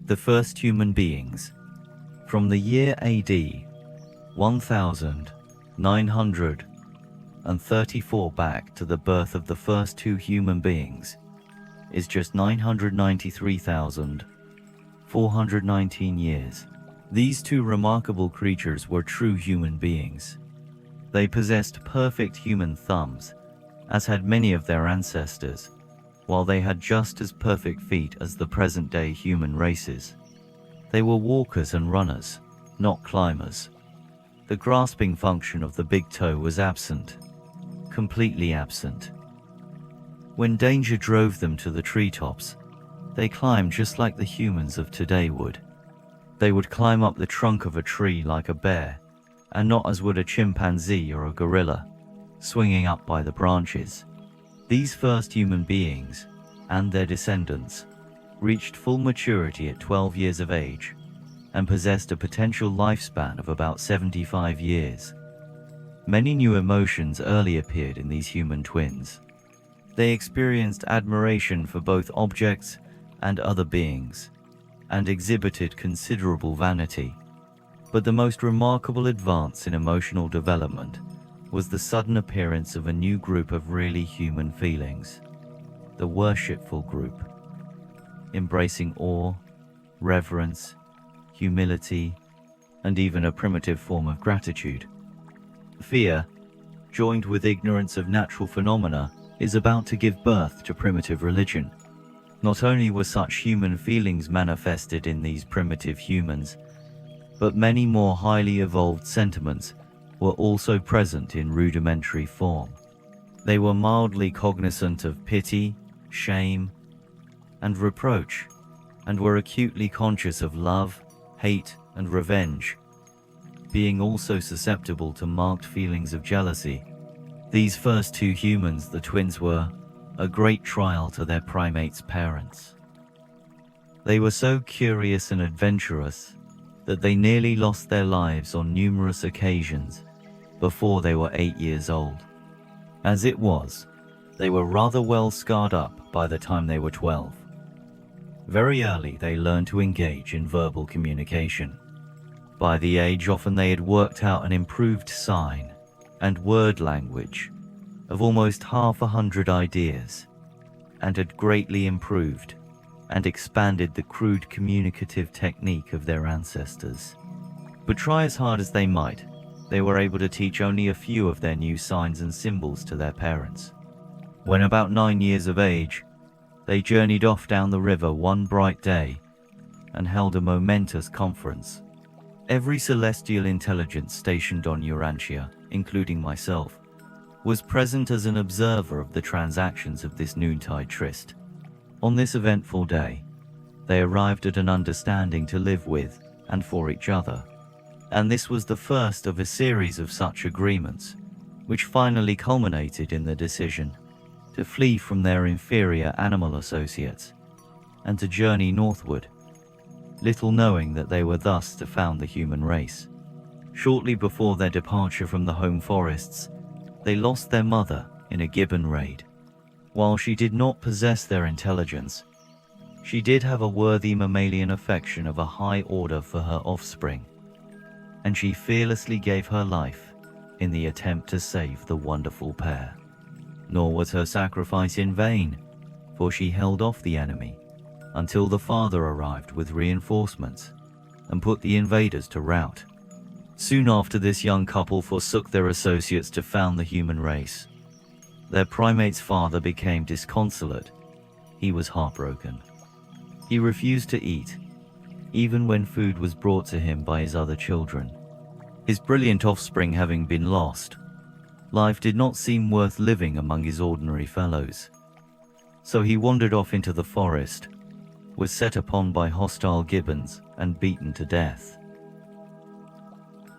The first human beings. From the year AD 1934 back to the birth of the first two human beings is just 993,419 years. These two remarkable creatures were true human beings. They possessed perfect human thumbs, as had many of their ancestors, while they had just as perfect feet as the present-day human races. They were walkers and runners, not climbers. The grasping function of the big toe was absent, completely absent. When danger drove them to the treetops, they climbed just like the humans of today would. They would climb up the trunk of a tree like a bear, and not as would a chimpanzee or a gorilla, swinging up by the branches. These first human beings, and their descendants, reached full maturity at 12 years of age, and possessed a potential lifespan of about 75 years. Many new emotions early appeared in these human twins. They experienced admiration for both objects and other beings, and exhibited considerable vanity. But the most remarkable advance in emotional development was the sudden appearance of a new group of really human feelings, the worshipful group, embracing awe, reverence, humility, and even a primitive form of gratitude. Fear, joined with ignorance of natural phenomena, is about to give birth to primitive religion. Not only were such human feelings manifested in these primitive humans, but many more highly evolved sentiments were also present in rudimentary form. They were mildly cognizant of pity, shame, and reproach, and were acutely conscious of love, hate, and revenge, being also susceptible to marked feelings of jealousy. These first two humans, the twins, were a great trial to their primates' parents. They were so curious and adventurous that they nearly lost their lives on numerous occasions before they were 8 years old. As it was, they were rather well scarred up by the time they were 12. Very early they learned to engage in verbal communication. By the age often they had worked out an improved sign and word language of almost 100 ideas, and had greatly improved and expanded the crude communicative technique of their ancestors. But try as hard as they might, they were able to teach only a few of their new signs and symbols to their parents. When about 9 years of age, they journeyed off down the river one bright day and held a momentous conference. Every celestial intelligence stationed on Urantia, including myself, was present as an observer of the transactions of this noontide tryst. On this eventful day, they arrived at an understanding to live with and for each other, and this was the first of a series of such agreements, which finally culminated in the decision to flee from their inferior animal associates and to journey northward, little knowing that they were thus to found the human race. Shortly before their departure from the home forests, they lost their mother in a gibbon raid. While she did not possess their intelligence, she did have a worthy mammalian affection of a high order for her offspring, and she fearlessly gave her life in the attempt to save the wonderful pair. Nor was her sacrifice in vain, for she held off the enemy until the father arrived with reinforcements and put the invaders to rout. Soon after, this young couple forsook their associates to found the human race. Their primate's father became disconsolate. He was heartbroken. He refused to eat, even when food was brought to him by his other children. His brilliant offspring having been lost, life did not seem worth living among his ordinary fellows. So he wandered off into the forest, was set upon by hostile gibbons, and beaten to death.